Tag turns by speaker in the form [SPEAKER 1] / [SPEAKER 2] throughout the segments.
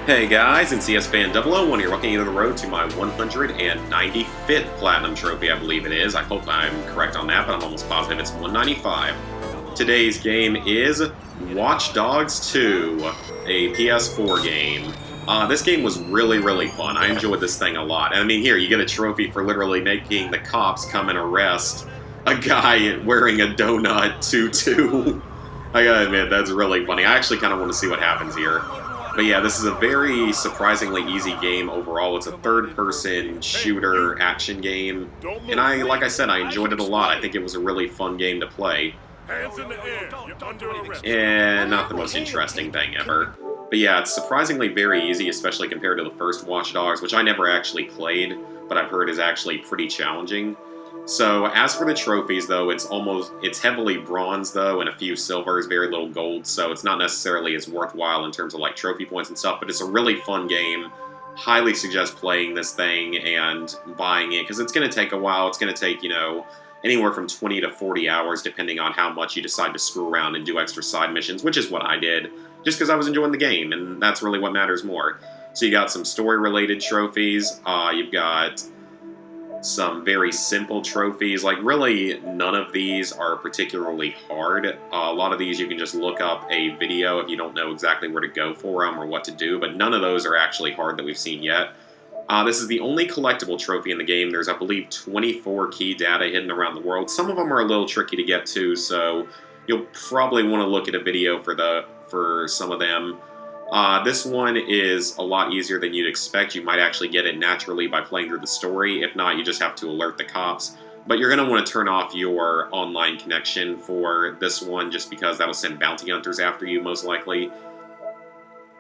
[SPEAKER 1] Hey guys, it's CS Fan 001 here, welcoming you to the road to my 195th Platinum Trophy, I believe it is. I hope I'm correct on that, but I'm almost positive it's 195. Today's game is Watch Dogs 2, a PS4 game. This game was really fun. I enjoyed this thing a lot. And I mean, here, you get a trophy for literally making the cops come and arrest a guy wearing a donut tutu. I gotta admit, that's really funny. I actually kind of want to see what happens here. But yeah, this is a very surprisingly easy game overall. It's a third-person shooter action game, and like I said, I enjoyed it a lot. I think it was a really fun game to play.
[SPEAKER 2] Hands in the air. You're under arrest.
[SPEAKER 1] And not the most interesting thing ever. But yeah, it's surprisingly very easy, especially compared to the first Watch Dogs, which I never actually played, but I've heard is actually pretty challenging. So as for the trophies, though, it's heavily bronze, though, and a few silvers, very little gold, so it's not necessarily as worthwhile in terms of like trophy points and stuff, but it's a really fun game. Highly suggest playing this thing and buying it, because it's going to take a while. It's going to take, anywhere from 20 to 40 hours, depending on how much you decide to screw around and do extra side missions, which is what I did, just because I was enjoying the game, and that's really what matters more. So you got some story-related trophies, you've got some very simple trophies. Like, really, none of these are particularly hard. A lot of these you can just look up a video if you don't know exactly where to go for them or what to do, but none of those are actually hard that we've seen yet. This is the only collectible trophy in the game. There's, I believe, 24 key data hidden around the world. Some of them are a little tricky to get to, so you'll probably want to look at a video for some of them. This one is a lot easier than you'd expect. You might actually get it naturally by playing through the story. If not, you just have to alert the cops. But you're going to want to turn off your online connection for this one, just because that'll send bounty hunters after you, most likely.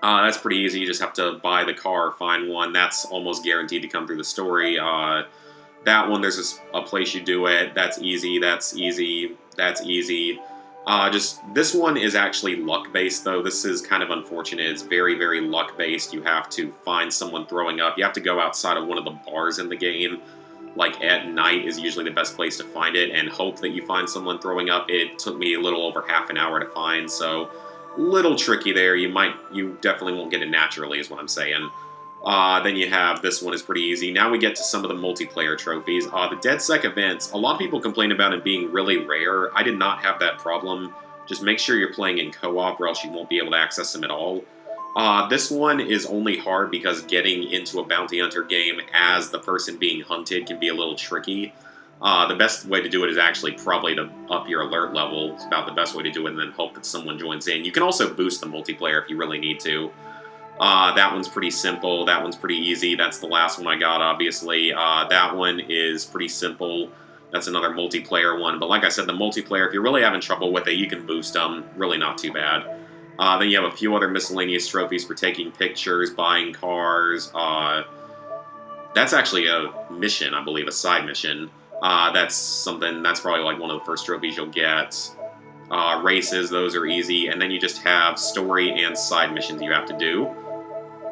[SPEAKER 1] That's pretty easy. You just have to buy the car, find one. That's almost guaranteed to come through the story. That one, there's a place you do it. That's easy. That's easy. That's easy. This one is actually luck-based, though. This is kind of unfortunate. It's very luck-based. You have to find someone throwing up. You have to go outside of one of the bars in the game. Like, at night is usually the best place to find it, and hope that you find someone throwing up. It took me a little over half an hour to find, so little tricky there. You definitely won't get it naturally, is what I'm saying. Then you have, this one is pretty easy. Now we get to some of the multiplayer trophies. The DedSec events, a lot of people complain about it being really rare. I did not have that problem. Just make sure you're playing in co-op or else you won't be able to access them at all. This one is only hard because getting into a bounty hunter game as the person being hunted can be a little tricky. The best way to do it is actually probably to up your alert level. It's about the best way to do it, and then hope that someone joins in. You can also boost the multiplayer if you really need to. That one's pretty simple. That one's pretty easy. That's the last one I got, obviously. That one is pretty simple. That's another multiplayer one. But like I said, the multiplayer, if you're really having trouble with it, you can boost them. Really not too bad. Then you have a few other miscellaneous trophies for taking pictures, buying cars. That's actually a mission, I believe, a side mission. That's probably like one of the first trophies you'll get. Races, those are easy. And then you just have story and side missions you have to do.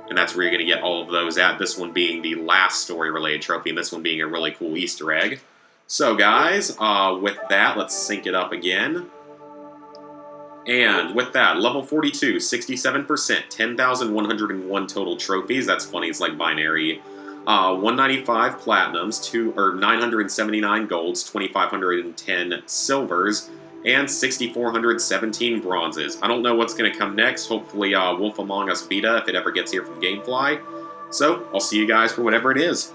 [SPEAKER 1] And that's where you're going to get all of those at, this one being the last story-related trophy, and this one being a really cool Easter egg. So, guys, with that, let's sync it up again. And with that, level 42, 67%, 10,101 total trophies. That's funny, it's like binary. 195 platinums, 979 golds, 2,510 silvers, and 6,417 bronzes. I don't know what's going to come next. Hopefully Wolf Among Us Vita, if it ever gets here from Gamefly. So, I'll see you guys for whatever it is.